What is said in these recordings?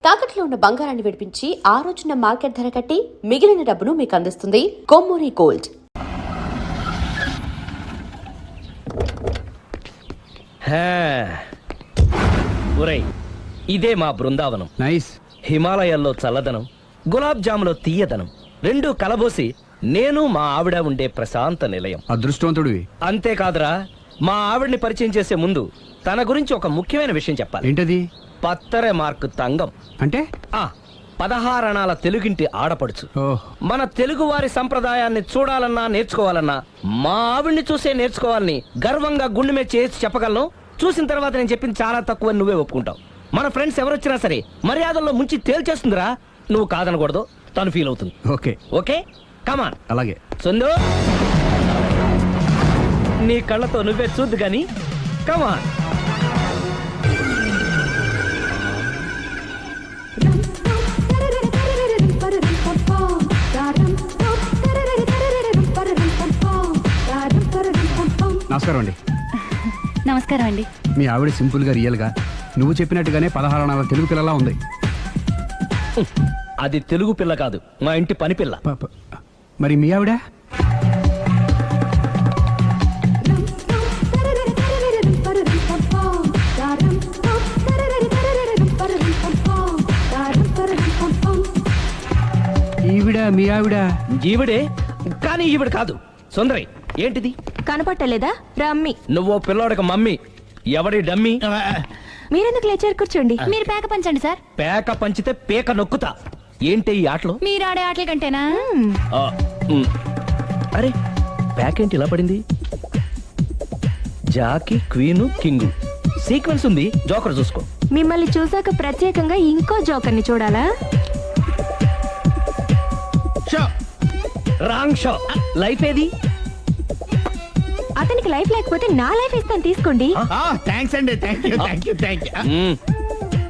తాకట్లో ఉన్న బంగారాన్ని విడిపించి ఆ రోజున మార్కెట్ ధర కట్టి మిగిలిన డబ్బును మీకు అందిస్తుంది కొమ్మూరి గోల్డ్. ఇదే మా బృందావనం. నైస్. హిమాలయాల్లో చల్లదనం, గులాబ్ జాములో తీయదనం రెండు కలబోసి నేను మా ఆవిడ ఉండే ప్రశాంత నిలయం. అదృష్టవంతుడివి. అంతేకాదురా, మా ఆవిడ్ని పరిచయం చేసే ముందు తన గురించి ఒక ముఖ్యమైన విషయం చెప్పాలి. ఏంటది? పత్తరె మార్కు తంగం అంటే 16 అణాల తెలుగింటి ఆడపడుచు. మన తెలుగు వారి సంప్రదాయాన్ని చూడాలన్నా నేర్చుకోవాలన్నా మా ఆవిడ్ని చూసే నేర్చుకోవాలని గర్వంగా గుండె మీద చేసి చెప్పగలను. చూసిన తర్వాత నేను చెప్పింది చాలా తక్కువ, నువ్వే ఒప్పుకుంటావు. మన ఫ్రెండ్స్ ఎవరొచ్చినా సరే మర్యాదల్లో ముంచి తేల్చేస్తుందిరా. నువ్వు కాదనకూడదు, తను ఫీల్ అవుతుంది. ఓకే ఓకే, కమాన్. అలాగే. సుందు, నీ కళ్ళతో నువ్వే చూద్దు గాని కమాన్. నమస్కారం అండి. నమస్కారం అండి. మీ ఆవిడ సింపుల్ గా రియల్ గా నువ్వు చెప్పినట్టుగానే 16 అణాల తెలుగు పిల్లలా ఉంది. అది తెలుగు పిల్ల కాదు, మా ఇంటి పని పిల్ల. మరి మీ ఆవిడ? ఈవిడ మీ ఆవిడ? ఈవిడే, కానీ ఈవిడ కాదు. సుందరి, ఏంటిది కనపట్టలేదా? రమ్మి. నువ్వు పిల్లోడికి మమ్మీ, ఎవడి డమ్మీ? మీరెందుకు లేచారు? కూర్చోండి. మీరు పేక పంచండి సార్. పేక పంచితే పేక నొక్కుతా. ఏంటి ఈ ఆటలు? మీరు ఆడే ఆటల కంటేనా? అరే, పేక ఏంటి ఇలా పడింది? జాకి, క్వీను, కింగు సీక్వెన్స్ ఉంది. జోకర్ చూసుకో. మిమ్మల్ని చూసాక ప్రత్యేకంగా ఇంకో జోకర్ని చూడాలా? Wrong show. లైఫ్ ఏది? అతనికి లైఫ్ లేకపోతే నా లైఫ్ ఇస్తాను, తీసుకోండి. థాంక్స్ అండి.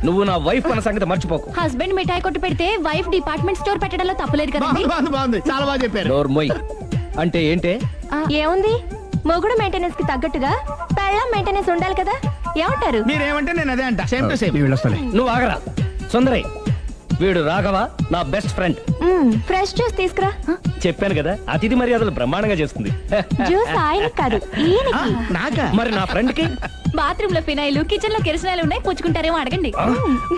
నువ్వు నా వైఫ్ అన్న సంగతి మర్చిపోకు. హస్బెండ్ మిఠాయి కొట్టు పెడితే వైఫ్ డిపార్ట్మెంట్ స్టోర్ పెట్టడంలో తప్పలేదు కదండి. చాలా బాగా చెప్పారు. నోరు మొయ్. అంటే ఏంటే? ఏముంది, మొగుడు మెయింటెనెన్స్ కి తగ్గట్టుగా పెళ్ళాం మెయింటెనెన్స్ ఉండాలి కదా. ఏమంటారు? మీరేమంటే నేను అదే అంట. Same to same. వెళ్ళొస్తాలే. నువ్వు ఆగరా. సుందరై, వీడు రాఘవ, నా బెస్ట్ ఫ్రెండ్. ఫ్రెష్ జ్యూస్ తీసుకురా. చెప్పాను కదా, అతిథి మర్యాదలు బ్రహ్మాండంగా చేస్తుంది. జ్యూస్ ఆయన కాదు, ఈయనకి. మరి నా ఫ్రెండ్ కి? బాత్రూమ్ లో ఫినాయిల్, కిచెన్ లో కిరసనాయిలు ఉన్నాయి, పుచ్చుకుంటారేమో అడగండి.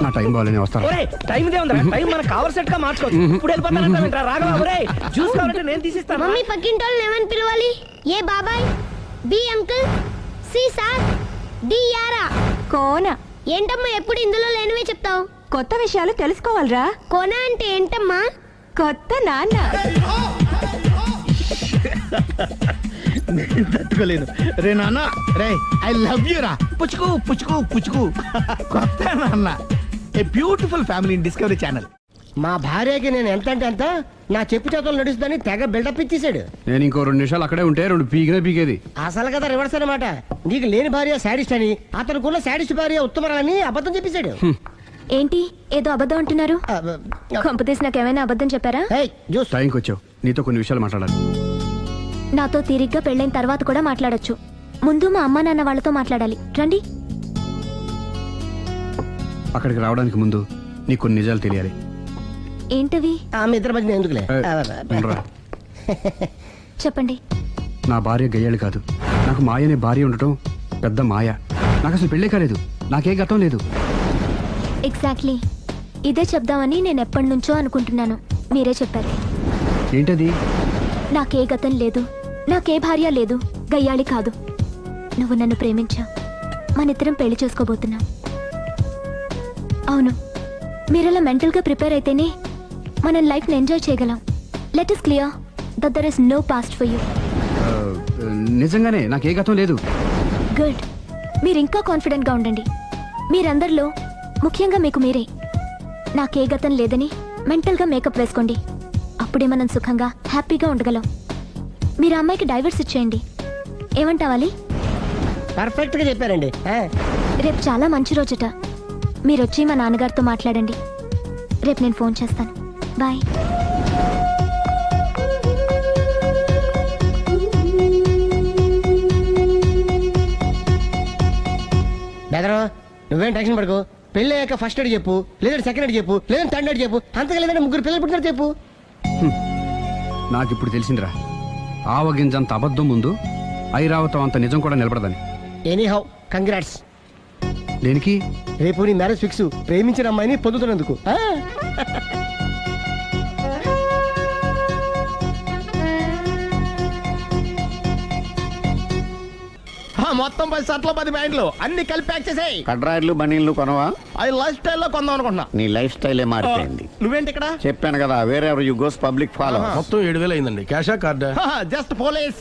నా టైం బాగాలేని వస్తాను. టైం ఇదే ఉందా? టైం మనకు కవర్ సెట్ గా మార్చుకోవచ్చు. ఇప్పుడు వెళ్ళిపోతానంటా రాఘవ. ఒరే, జ్యూస్ కావాలంటే నేను తీసిస్తాను. మమ్మీ పక్కింటోళ్ళని ఏమని పిలవాలి? ఏ బాబాయ్, B uncle, C sir, D యారా. కోన. ఏంటమ్మా ఎప్పుడు ఇందులో లేనివే చెప్తావు? కొత్త విషయాలు తెలుసుకోవాలరా. కోన అంటే ఏంటమ్మా? కొత్త నాన్న. తట్టుకోలేను రే నాన్న. రే ఐ లవ్ యూ రా. పుచ్చుకు పుచ్చుకు పుచ్చుకు. కొత్త నాన్న. A beautiful family in discovery channel. మా భార్యకి నేను ఎంత అంటే అంత నా చెప్పు చేతులు నడుస్తుందని తెగ బిల్డప్ ఇచ్చేసాడు. నేను ఇంకో 2 నిమిషాలు అక్కడే ఉంటే 2 పీకేది. అసలు కదా రివర్స్ అనమాట. నీకు లేని భార్య శాడిస్ట్ అని, అతనుకున్న శాడిస్ట్ భార్య ఉత్తమరాలని అబద్ధం చెప్పేశాడు. ఏంటి ఏదో అబద్ధం అంటున్నారు? కొంపతీసి నాకేమైనా అబద్ధం చెప్పారా? టైంకి వచ్చావు, నీతో కొన్ని విషయాలు మాట్లాడాలి. నాతో తిరిగ్గా పెళ్ళైన తర్వాత కూడా మాట్లాడొచ్చు. ముందు మా అమ్మ నాన్న వాళ్ళతో మాట్లాడాలి. రండి. అక్కడికి రావడానికి ముందు నీకు కొన్ని నిజాలు తెలియాలి. ఏంటవి? ఆమె ఇద్దరి మధ్య ఎందుకులే. చెప్పండి. నా భార్య గయ్యాళి కాదు. నాకు మాయ అనే భార్య ఉండటం పెద్ద మాయ. నాకు అసలు పెళ్ళే కాలేదు, నాకే గతం లేదు. ఎగ్జాక్ట్లీ ఇదే చెప్దామని నేను ఎప్పటి నుంచో అనుకుంటున్నాను. మీరే చెప్పారు. ఏంటది? నాకే గతం లేదు, నాకే భార్య లేదు, గయ్యాళి కాదు. నువ్వు నన్ను ప్రేమించావు, మనిద్దరం పెళ్లి చేసుకోబోతున్నాం. అవును, మీరలా మెంటల్గా ప్రిపేర్ అయితేనే మనం లైఫ్ని ఎంజాయ్ చేయగలం. Let us clear that there is no past for you. నిజంగానే నాకే గతం లేదు. గుడ్. మీరు ఇంకా కాన్ఫిడెంట్గా ఉండండి. మీరందరిలో ముఖ్యంగా మీకు మీరే. నాకే గతం లేదని మెంటల్గా మేకప్ వేసుకోండి. అప్పుడే మనం సుఖంగా హ్యాపీగా ఉండగలం. మీరు అమ్మాయికి డైవర్స్ ఇచ్చేయండి. ఏమంటావాలి? పర్ఫెక్ట్ గా చెప్పారండి. రేపు చాలా మంచి రోజుట. మీరు వచ్చి మా నాన్నగారితో మాట్లాడండి. రేపు నేను ఫోన్ చేస్తాను. బాయ్. బెదరు, నువ్వేం టెన్షన్ పడుకో. పెళ్ళి అయ్యాక ఫస్ట్ ఎయిడ్ చెప్పు, లేదంటే సెకండ్ ఎయిడ్ చెప్పు, లేదంటే థర్డ్ ఎయిడ్ చెప్పు, అంతగా లేదంటే ముగ్గురు పిల్లలు పుట్టినారు చెప్పు. నాకు ఇప్పుడు తెలిసిందిరా, ఆవగింజంత అబద్ధం ముందు ఐరావతం అంత నిజం కూడా నిలబడదని. Any how congrats. దేనికి? రేపు నీ మ్యారేజ్ ఫిక్స్, ప్రేమించిన అమ్మాయిని పొందుతున్నందుకు. మొత్తం 10 షర్ట్లు 10 ప్యాంట్లు అన్ని కలిపి ప్యాక్ చేసేయ్. కడ్రాయిలు బనీళ్లు కొనవా? అది లైఫ్ స్టైల్లో కొందాం అనుకుంటున్నా. నీ లైఫ్ స్టైలే మారిపోయింది. నువ్వేంటి ఇక్కడ? చెప్పాను కదా, వేరే ఎవరు యు గోస్ పబ్లిక్ ఫాలో. మొత్తం 7,000 అయిందండి. క్యాషా కార్డా? Just police.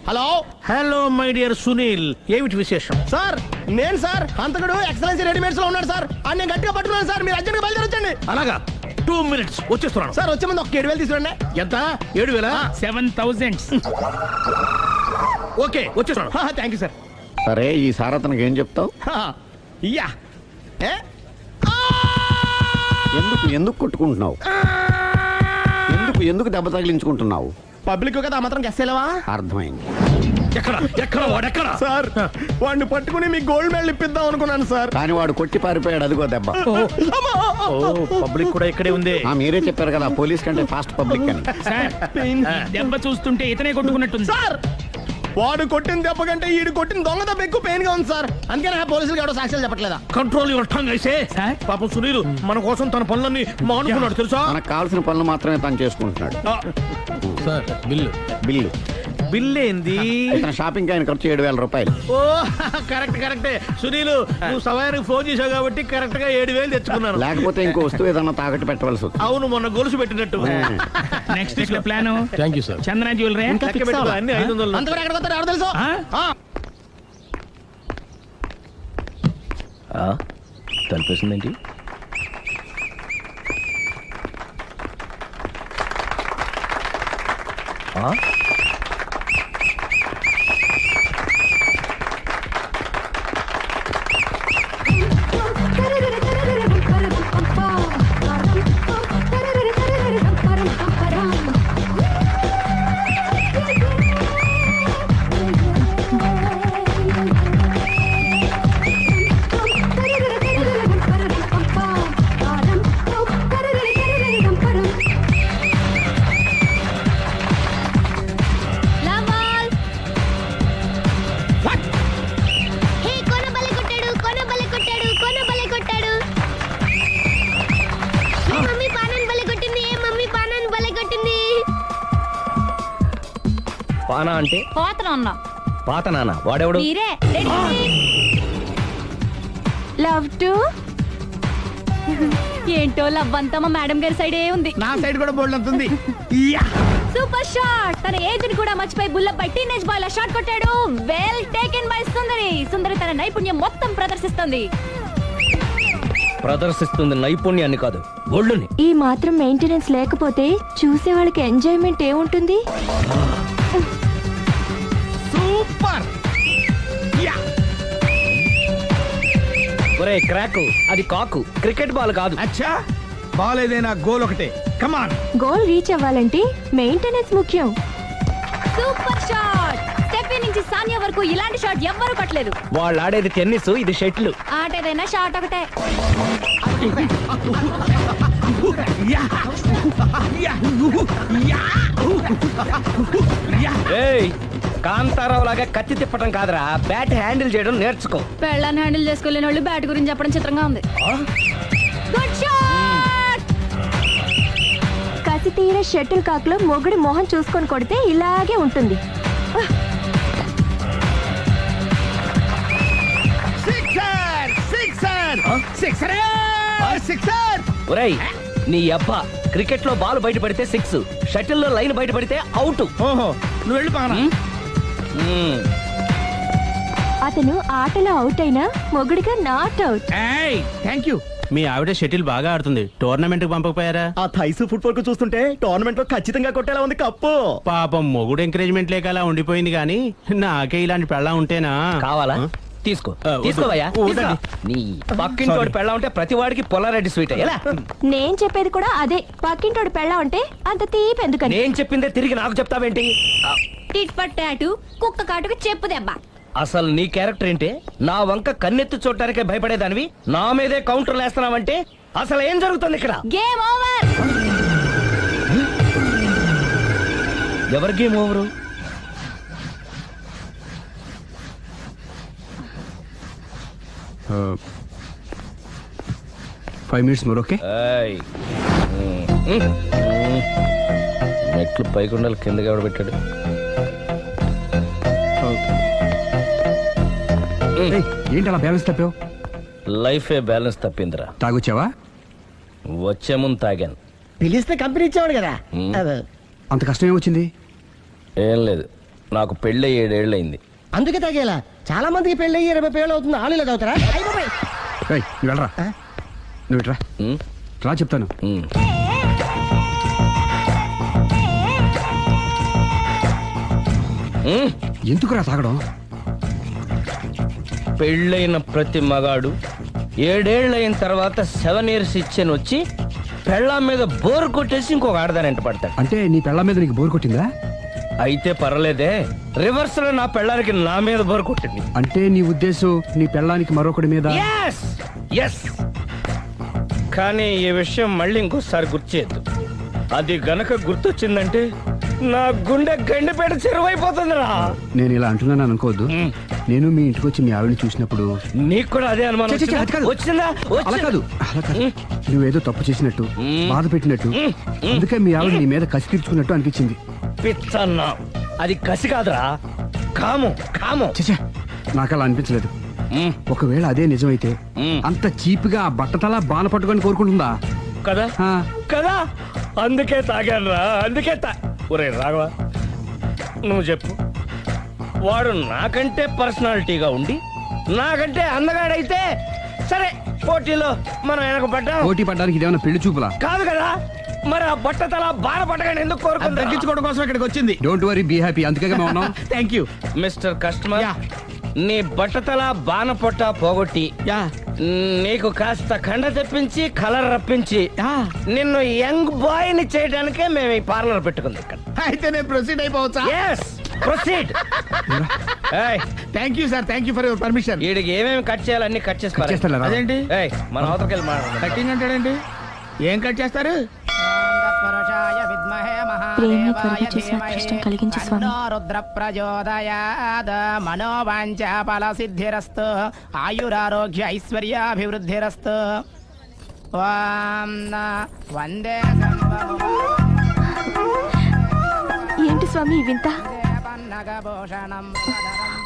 Hello hello my dear Sunil, ఏమిటి విశేషం? సార్, నేను సార్ హంతకుడు ఎక్సలెన్సీ రెడీమేడ్స్ లో ఉన్నాడు సార్. అని నేను గట్టిగా పట్టుకున్నాను సార్. మీరు అర్జెంట్గా బయలుదేరొచ్చండి. అలాగా, 2 minutes వచ్చేస్తున్నాను. సార్ వచ్చే ముందు ఒక 7,000 తీసుకురండి. ఎంత? 7,000? 7,000. ఓకే, వచ్చేస్తున్నాను. Thank you sir. సరే, ఈ సారతనకి ఏం చెప్తావు? ఇయ్యా ఏ? ఎందుకు కొట్టుకుంటున్నావు? ఎందుకు దెబ్బ తగిలించుకుంటున్నావు? పబ్లిక్ కదా మాత్రం గెస్సేలేవా? అర్థమైంది. ఎక్కడ వాడెక్కడ? సార్, వాడిని పట్టుకుని మీ గోల్డ్ మెడల్ ఇప్పిద్దాం అనుకున్నాను సార్. కానీ వాడు కొట్టి పారిపోయాడు, అదిగో దెబ్బ. పబ్లిక్ కూడా ఇక్కడే ఉంది. మీరే చెప్పారు కదా, పోలీస్ కంటే ఫాస్ట్ పబ్లిక్ అని. దెబ్బ చూస్తుంటే ఇతనే కొట్టుకున్నట్టుంది. సార్, వాడు కొట్టిన దెబ్బ కంటే ఈడు కొట్టిన దొంగ దెబ్బ ఎక్కువ పెయిన్ గా ఉంది సార్. అందుకని పోలీసులు ఎవడో సాక్ష్యాలు చెప్పట్లేదా? కంట్రోల్ యువర్ టంగ్ అయితే. పాపం సునీల్ మన కోసం తన పనులన్నీ మానుకున్నాడు తెలుసా? మనకు కావాల్సిన పనులు మాత్రమే తను చేసుకుంటున్నాడు. సార్, బిల్లు బిల్లు ఏంది? ఇతను షాపింగ్ ఆయన ఖర్చు 7,000 రూపాయలు. ఓ కరెక్టే. సునీల్, నువ్వు సమయానికి ఫోన్ చేసావు కాబట్టి కరెక్ట్ గా 7,000 తెచ్చుకున్నాను. లేకపోతే ఇంకో వస్తువు ఏదన్నా తాకట్టు పెట్టవలసి వస్తుంది. అవును, మొన్న గొలుసు పెట్టినట్టు. నెక్స్ట్ వీక్ లో plan. Thank you sir. Chandana jewellery లెక్క పెట్టుకో, అన్ని 500. అంతవరకు ఎక్కడ పోతారు ఎవరు తెలుసు? తలిపేసిందేంటి? హే కొన బలే కొట్టాడు. ఏ మమ్మీ పానాన్ని బలే కొట్టింది. పానా అంటే పోతన ఉన్నా పాత నాన్న. వాడెవడు? మీరే. లవ్ టు ఏంటో లవ్ అంతా మా మేడం గారి సైడే ఉంది. నా సైడ్ కూడా బోల్డ్ అంతుంది. Super shot. తన ఏజ్ ని కూడా మర్చిపోయి బుల్లపై టీనేజ్ బాయ్ లా షాట్ కొట్టాడు. వెల్ టేకెన్ బై సుందరి తన నైపుణ్యం మొత్తం ప్రదర్శిస్తుంది నైపుణ్యాన్ని కాదు, ఒళ్ళుని. ఈ మాత్రం మెయింటెనెన్స్ లేకపోతే చూసే వాళ్ళకి ఎంజాయ్మెంట్ ఏముంటుంది? సూపర్. ఒరే క్రాకు, అది కాకు, క్రికెట్ బాల్ కాదు. అచ్చా, బాల్ ఏదైనా గోల్ ఒకటే. కమాన్. గోల్ రీచ్ అవ్వాలంటే మెయింటెనెన్స్ ముఖ్యం. Super shot. స్టెఫీ నుంచి సానియా వరకు ఇలాంటి షాట్ ఎవ్వరూ కొట్టలేదు. వాళ్ళు ఆడేది టెన్నిస్, ఇది షటిల్. ఆట ఏదైనా షాట్ ఒకటే. ఏయ్, కాంతారావు లాగా కత్తి తిప్పటం కాదురా, బ్యాట్ హ్యాండిల్ చేయడం నేర్చుకో. పెళ్ళాన్ని హ్యాండిల్ చేసుకోలేని వాళ్ళు బ్యాట్ గురించి చెప్పడం చిత్రంగా ఉంది. Good shot. కసి తీర షటిల్ కాక్ లో మొగుడి మొహం చూసుకొని కొడితే ఇలాగే ఉంటుంది. ఒరేయ్, నీ అబ్బా, క్రికెట్ లో బాల్ బయట పడితే 6, షటిల్ లో లైన్ బయట పడితే అవుట్. ఓహో, నువ్వు వెళ్ళి పానా. అతను ఆటలో అవుట్ అయినా మొగుడిగా నాట్ అవుట్. Thank you. మీ ఆవిడ షటిల్ బాగా ఆడుతుంది, టోర్నమెంట్ కి పంపకపోయారా? ఆ థైస్ ఫుట్బాల్ కు చూస్తుంటే టోర్నమెంట్ లో ఖచ్చితంగా కొట్టేలా ఉంది కప్పు. పాపం మొగుడు ఎంకరేజ్మెంట్ లేక అలా ఉండిపోయింది కానీ నాకే ఇలాంటి పెళ్ళా ఉంటేనా. కావాలా? తీసుకో, వద్దు. తీసుకోవయ్యా. వద్దండి. నీ పక్కింటి వాడు పెళ్ళా ఉంటే ప్రతి వాడికి పొలారెడ్డి స్వీట్. ఎలా? నేను చెప్పేది కూడా అదే. పక్కింటోడు పెళ్ళా ఉంటే అంత తీపి ఎందుకని? నేను చెప్పిందే తిరిగి నాకు చెప్తావేంటి? టిట్ పట్ టాటు, కుక్క కాటుకు చెప్పు దెబ్బ. అసలు నీ క్యారెక్టర్ ఏంటి? నా వంక కన్నెత్తి చూడటానికే భయపడేదానివి నా మీదే కౌంటర్లు వేస్తున్నావంటే అసలు ఏం జరుగుతుంది ఇక్కడ? Game over. ఎవరి game over? Uh, 5 minutes more, okay? ఏయ్. మెట్లు పైకుండాలి కిందకి ఎవడ పెట్టాడు? ఏయ్, ఏంటి అలా బ్యాలెన్స్ తప్పావు? లైఫే బ్యాలెన్స్ తప్పిందిరా. తాగొచ్చావా? వచ్చే ముందు తాగాను. పిలిస్తే కంపెనీ ఇచ్చేవాడు కదా. అదే. అంత కష్టం ఏమొచ్చింది? ఏం లేదు, నాకు పెళ్ళి 7 ఏళ్ళు అయింది. అందుకే తాగేలా. చాలా మందికి పెళ్ళి 20 ఏళ్ళు అవుతుంది. ఆలీలో తాగుతారా? ఏయ్, నువ్వు వెళ్ళరా. నువ్వు ఇట్రా. రా చెప్తాను. ఎందుకురా తాగడం? పెళ్ళైన ప్రతి మగాడు 7 ఏళ్ళు అయిన తర్వాత 7 years ఇచ్చాను వచ్చి పెళ్ళాం మీద బోరు కొట్టేసి ఇంకొక ఆడదాని ఎంట పడతాడు. అంటే నీ పెళ్ళ మీద నీకు బోర్ కొట్టిందా? అయితే పర్వాలేదే, రివర్స్ లో నా పెళ్ళానికి నా మీద బోరు కొట్టింది. అంటే నీ ఉద్దేశం నీ పెళ్ళానికి మరొకటి మీద? Yes! Yes! కానీ ఈ విషయం మళ్ళీ ఇంకోసారి గుర్తు చేయొద్దు. అది గనక గుర్తొచ్చిందంటే నా గుండె గండిపేట చెరువైపోతుందిరా. నేను ఇలా అంటున్నాను అనుకోవద్దు. నేను మీ ఇంటికి వచ్చి మీ ఆవిడని చూసినప్పుడు నీకు కూడా అదే అనుమానం ఛీ, ఛీ, అది కాదు. వచ్చిందా? అలా కాదు, అలా కాదు. నువ్వేదో తప్పు చేసినట్టు, బాధ పెట్టినట్టు, అందుకే మీ ఆవిడ నీ మీద కసి తీర్చుకున్నట్టు అనిపించింది. పిచ్చన్నా, అది కసి కాదురా, కాము కాము. చచ్చా, నాకు అలా అనిపించలేదు. ఒకవేళ అదే నిజమైతే అంత చీప్ గా బట్టతలా బాణ పట్టుకొని కోరుకుంటుందా? కదా ఆ. కదా, అందుకే తాగాను రా, అందుకే ఒరే రాఘవ, నువ్వు చెప్పు, వాడు నాకంటే పర్సనాలిటీగా ఉండి నాకంటే అందగాడైతే సరే, పోటీలో మనం వెనక పడ్డాం. పోటీ పడ్డానికి ఇదేమన్నా పెళ్లి చూపులా? కాదు కదా, మరి ఆ బట్టతల బాణ పట్టగానే ఎందుకు కోరుకుందా? తగ్గించుకోవడం కోసం ఇక్కడికి వచ్చింది. Don't worry, be happy. అందుకే మేము ఉన్నాం. Thank you. మిస్టర్ కస్టమర్, నీ బట్టతల బాణ పొట్ట పోగొట్టి నీకు కాస్త కండ తెప్పించి కలర్ రప్పించి నిన్ను యంగ్ బాయ్ ని చేయడానికే మేము ఈ పార్లర్ పెట్టుకుంది ఇక్కడ. అయితే నేను ప్రొసీడ్ అయిపోవచ్చా? Yes, proceed. ఏయ్, thank you sir, thank you for your permission. వీడికి ఏమేమి కట్ చేయాలి అన్ని కట్ చేసి పారేయ్. చేస్తారా? అదేంటి ఏయ్, మన అవతలకి వెళ్ళి మాట్లాడదాం. కటింగ్ అంటాడేంటి? ఏం కట్ చేస్తారు? ప్రేమ త్వరగా చేసి అదృష్టం కలిగించు స్వామి. రుద్ర ప్రచోదయాద్ మనోవాంఛ ఫల సిద్ధిరస్తు ఆయురారోగ్య ఐశ్వర్యాభివృద్ధిరస్తు. ఓం వందే ఏంటి స్వామి ఈ వింత? పన్నగభూషణం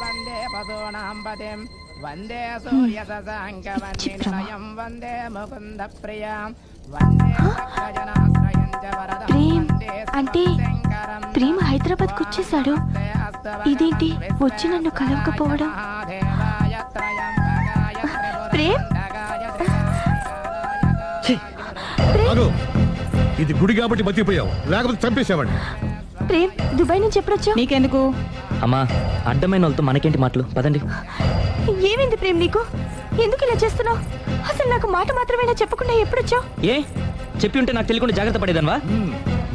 వందే పశూనాం పతిం వందే సూర్య శశాంకవన్నినయం వందే ముకుంద ప్రియం వందే భక్తజనాశ్రయం చ వరదం ప్రేమ్ వందే అంటే శంకరం. ప్రేమ హైదరాబాద్ కు వచ్చేసాడు. ఇదేంటి వచ్చి నన్ను కలవకపోవడం? ప్రేమ్, అగో, ఇది గుడి కాబట్టి బతికిపోయావు, లేకపోతే చంపేసేవాడిని. ప్రేమ్ దుబాయ్ నుంచి ఎప్పుడొచ్చావు? నీకెందుకు? అమ్మా, అడ్డమైన వాళ్ళతో మనకేంటి మాటలు, పదండి. ఏమైంది ప్రేమ్ నీకు? ఎందుకు ఇలా చేస్తున్నావు? అసలు నాకు మాట మాత్రమేనా చెప్పకుండా ఎప్పుడొచ్చావు? ఏ చెప్పి ఉంటే నాకు తెలియకుండా జాగ్రత్త పడేదన్వా?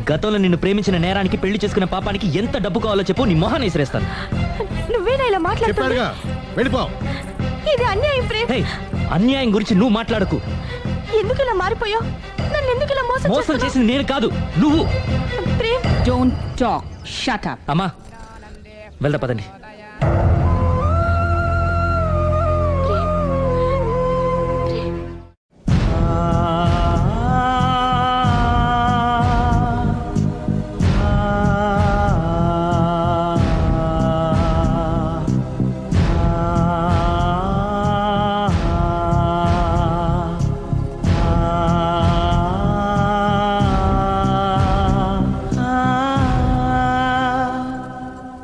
గతంలో నిన్ను ప్రేమించిన నేరానికి, పెళ్లి చేసుకునే పాపానికి ఎంత డబ్బు కావాలో చెప్పు, నీ మొహాన్ని విసిరేస్తాను. నువ్వేనా ఇలా మాట్లాడుతున్నావు? చెప్పాడుగా, వెళ్ళిపో. ఇది అన్యాయం ప్రేమ్. హే, అన్యాయం గురించి నువ్వు మాట్లాడకు. ఎందుకు ఇలా మారిపోయావు? నన్ను ఎందుకు ఇలా మోసం మోసం చేస్తున్నావు? చేసింది నేను కాదు, నువ్వు. Prem, don't talk, shut up. అమ్మా, వెళ్దా పదండి.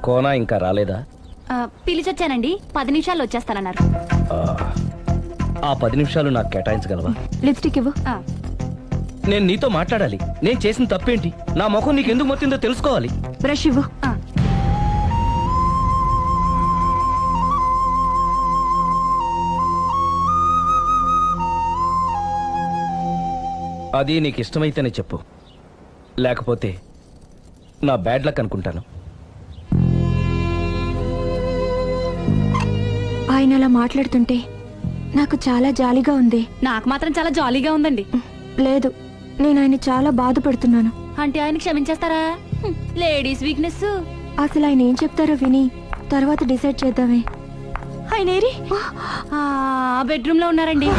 కోనా ఇంకా రాలేదా? పిలిచొచ్చానండి, 10 నిమిషాల్లో వచ్చేస్తానన్నారు. ఆ 10 నిమిషాలు నాకు కేటాయించగలవా? లిప్స్టిక్ ఇవ్వు. నేను నీతో మాట్లాడాలి. నేను చేసిన తప్పేంటి, నా ముఖం నీకు ఎందుకు మొత్తిందో తెలుసుకోవాలి. బ్రష్ ఇవ్వు. అది నీకు ఇష్టమైతేనే చెప్పు, లేకపోతే నా బ్యాడ్ లక్ అనుకుంటాను. ఆయన అలా మాట్లాడుతుంటే నాకు చాలా జాలిగా ఉంది. నాకు మాత్రం చాలా జాలీగా ఉందండి. లేదు, నేను ఆయన చాలా బాధపడుతున్నాను. అంటే ఆయన క్షమించేస్తారా? Ladies weakness. అసలు ఆయన ఏం చెప్తారో విని తర్వాత డిసైడ్ చేద్దామే. ఆయన ఏరి బెడ్రూమ్ లో ఉన్నారండి.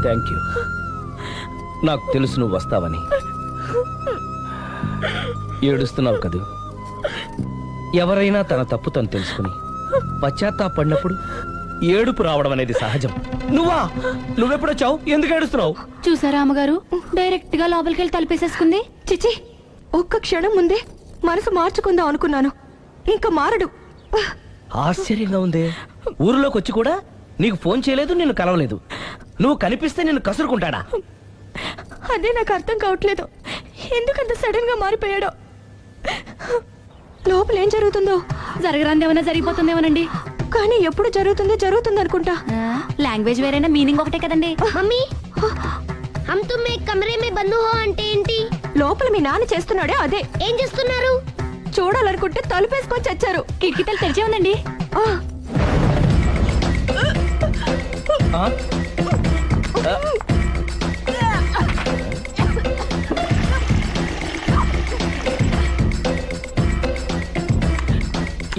Thank you. నాకు తెలుసు నువ్వు వస్తావని. ఏడుస్తున్నావు కదూ. ఎవరైనా తన తప్పు తను తెలుసుకుని పశ్చాత్తాపడినప్పుడు ఏడుపు రావడం అనేది సహజం. నువ్వెప్పుడొచ్చావు? ఎందుకు ఏడుస్తున్నావు? చూసారా అమ్మగారు, డైరెక్ట్ గా లోపలికి వెళ్ళి తలుపేసేసుకుంది. చిచి, ఒక్క క్షణం ముందే మనసు మార్చుకుందాం అనుకున్నాను. ఇంకా మారడు. ఆశ్చర్యంగా ఉందే. ఊరిలోకి వచ్చి కూడా నీకు ఫోన్ చేయలేదు, నిన్ను కలవలేదు. నువ్వు కనిపిస్తే నిన్ను కసురుకుంటాడా? అదే నాకు అర్థం కావట్లేదు. ఎందుకంత సడన్ గా మారిపోయాడో. లోపల ఏం జరుగుతుందో. జరగరాందేమన్నా జరిగిపోతుందేమోనండి. కానీ ఎప్పుడు జరుగుతుంది అనుకుంటా. లాంగ్వేజ్ వేరైనా మీనింగ్ ఒకటే కదండి. మమ్మీ హమ్ తుమ్ ఏక్ కమరే మే బంద్ హో అంటే ఏంటి? లోపల మీ నాన్న చేస్తున్నాడే అదే. ఏం చేస్తున్నారు? చూడాలనుకుంటే తలుపేసుకొని చచ్చారు. కిటికీ తలుపు తెరిచే ఉందండి.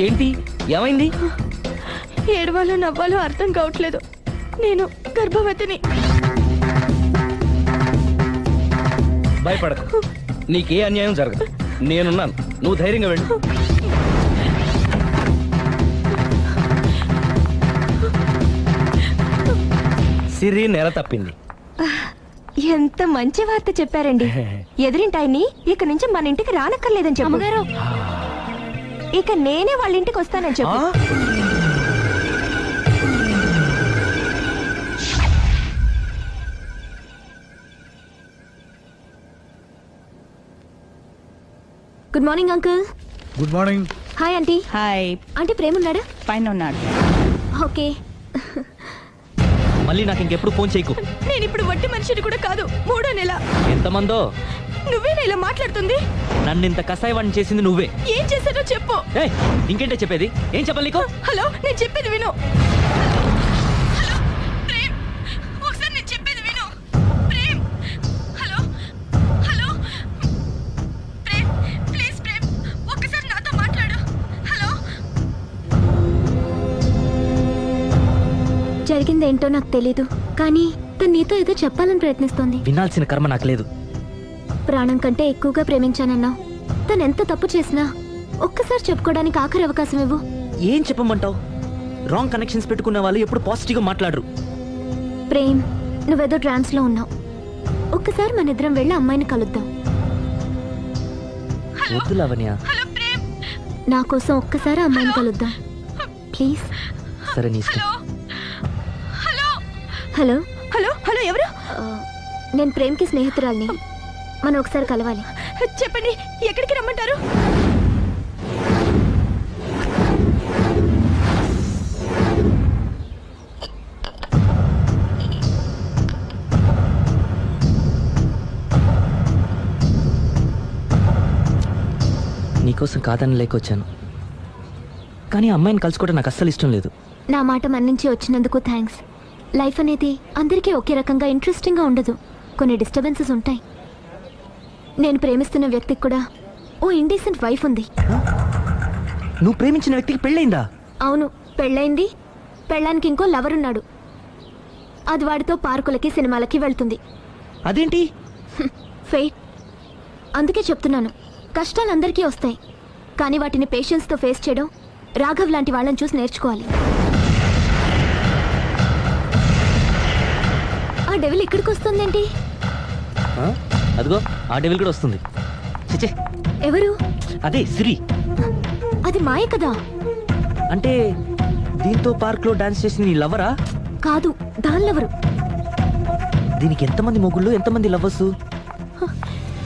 ఏంటి, ఏమైంది? ఏడవాలో నవ్వాలో అర్థం కావట్లేదు. నేను గర్భవతిని. భయపడకు, నీకే అన్యాయం జరగదు. నేనున్నాను, నువ్వు ధైర్యంగా వెళ్ళు. సిరి నెల తప్పింది. ఎంత మంచి వార్త చెప్పారండి. ఎదురింటాయని ఇక నుంచి మన ఇంటికి రానక్కర్లేదని చెప్పు. అమ్మగారు, ఇక నేనే వాళ్ళ ఇంటికి వస్తానని చెప్పు. Good morning uncle. Good morning. Hi aunty. Hi. Aunty Prema ఉన్నాడా? పైన ఉన్నాడు. ఓకే. మళ్ళీ నాకు ఇంకెప్పుడు ఫోన్ చేయకు. నేను ఇప్పుడు వట్టి మనిషిని కూడా కాదు. 3వ నెల. ఎంతమందో. నువ్వేనా ఇలా మాట్లాడుతుంది? నన్ను ఇంత కసాయవాడిని చేసింది నువ్వే. ఏం చేశానో చెప్పు. ఏయ్, ఇంకేంటే చెప్పేది? ఏం చెప్పాలి నీకు? హలో, నేను చెప్పేది విను. హలో ప్రేమ్, ఒకసారి నేను చెప్పేది విను. Prem, hello hello Prem, please Prem, ఒక్కసారి నాతో మాట్లాడు. హలో. జరిగిందేంటో నాకు తెలీదు, కానీ తను నీతో ఏదో చెప్పాలని ప్రయత్నిస్తోంది. వినాల్సిన కర్మ నాకు లేదు. ప్రాణం కంటే ఎక్కువగా ప్రేమించానన్నావు. తను ఎంత తప్పు చేసినా ఒక్కసారి చెప్పుకోవడానికి ఆఖరి అవకాశం ఇవ్వు. ఏం చెప్పమంటావు? రాంగ్ కనెక్షన్స్ పెట్టుకున్న వాళ్ళు ఎప్పుడు పాజిటివ్గా మాట్లాడరు. ప్రేమ్, నువ్వేదో ట్రాన్స్ లో ఉన్నావు. ఒక్కసారి మన ఇద్దరం వెళ్ళి అమ్మాయిని కలుద్దాం. వద్దు లావణ్య. నా కోసం ఒక్కసారి అమ్మాయిని కలుద్దాం ప్లీజ్. సరే, నీ ఇష్టం. హలో హలో హలో, ఎవరు? నేను ప్రేమ్కి స్నేహితురాల్ని. మనం ఒకసారి కలవాలి. చెప్పండి, ఎక్కడికి రమ్మంటారు? నీకోసం కాదని లేకొచ్చాను, కానీ అమ్మాయిని కలుసుకోవడం నాకు అస్సలు ఇష్టం లేదు. నా మాట మన్నించి వచ్చినందుకు థ్యాంక్స్. లైఫ్ అనేది అందరికీ ఒకే రకంగా ఇంట్రెస్టింగ్గా ఉండదు. కొన్ని డిస్టర్బెన్సెస్ ఉంటాయి. నేను ప్రేమిస్తున్న వ్యక్తికి కూడా ఓ ఇండీసెంట్ వైఫ్ ఉంది. నువ్వు ప్రేమించిన వ్యక్తికి పెళ్ళైందా? అవును, పెళ్ళైంది. పెళ్ళానికి ఇంకో లవర్ ఉన్నాడు. అది వాడితో పార్కులకి సినిమాలకి వెళ్తుంది. అదేంటి? ఫెయిట్. అందుకే చెప్తున్నాను, కష్టాలు అందరికీ వస్తాయి, కానీ వాటిని పేషెన్స్తో ఫేస్ చేయడం రాఘవ్ లాంటి వాళ్ళని చూసి నేర్చుకోవాలి. ఆ డెవిల్ ఇక్కడికి వస్తుందేంటి? అదిగో ఆ డెవిల్ కూడా వస్తుంది. చిచే, ఎవరు? అదే సిరి. అది మాయ కదా. అంటే దీంతో పార్క్ లో డాన్స్ చేసిన నీ లవరా? కాదు, దానిలెవరు? దీనికి ఎంతమంది మొగుళ్ళు, ఎంతమంది లవ్వర్స్?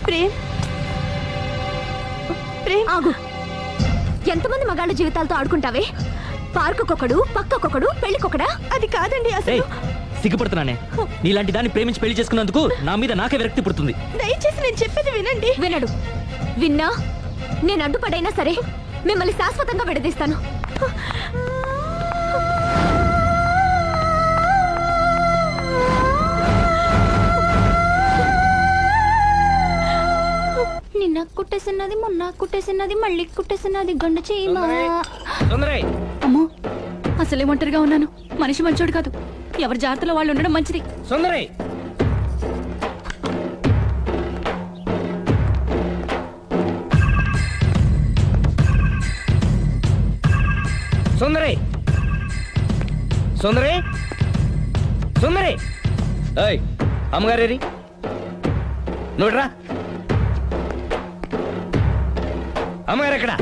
ప్రేమ్, ప్రేమ్ ఆగు. ఎంతమంది మగాళ్ళ జీవితాలతో ఆడుకుంటావే? పార్కుకొకడు, పక్కకొకడు, పెళ్లికొకడా? అది కాదండి అసలు. సిగ్గుపడుతున్నానే. నీలాంటి దాన్ని ప్రేమించి పెళ్లి చేసుకున్నందుకు నా మీద నాకే విరక్తి పుడుతుంది. దయచేసి నేను చెప్పేది వినండి. వినడు. విన్నా నేను అడ్డుపడైనా సరే మిమ్మల్ని శాశ్వతంగా విడదీస్తాను. నిన్న కుట్టేసినది, మొన్న కుట్టేసినది, మళ్ళీ కుట్టేసినది గండ చీమా. సుందరై అమ్మో, అసలే ఒంటరిగా ఉన్నాను. మనిషి మంచోడు కాదు. ఎవరి జాగ్రత్తలో వాళ్ళు ఉండడం మంచిది. సుందరై సుందరై సుందరై సుందరై ఏయ్ అమ్మగారేరి నువ్వురా. అమ్మగారు ఎక్కడ?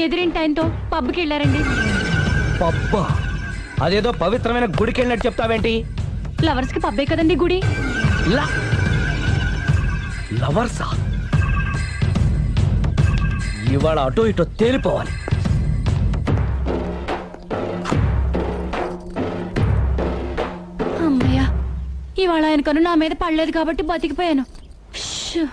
ఎదిరింటి ఆయనతో పబ్కి వెళ్ళారండి. పబ్బా, అదేదో పవిత్రమైన గుడికి వెళ్ళినట్టు చెప్తావేంటి? లవర్స్ కి పబ్బే కదండి గుడి. లవర్సా? ఇవాళ అటో ఇటో తేలిపోవాలి. అమ్మయ్య, ఇవాళ ఆయన కను నా మీద పడలేదు కాబట్టి బతికిపోయాను. షూ.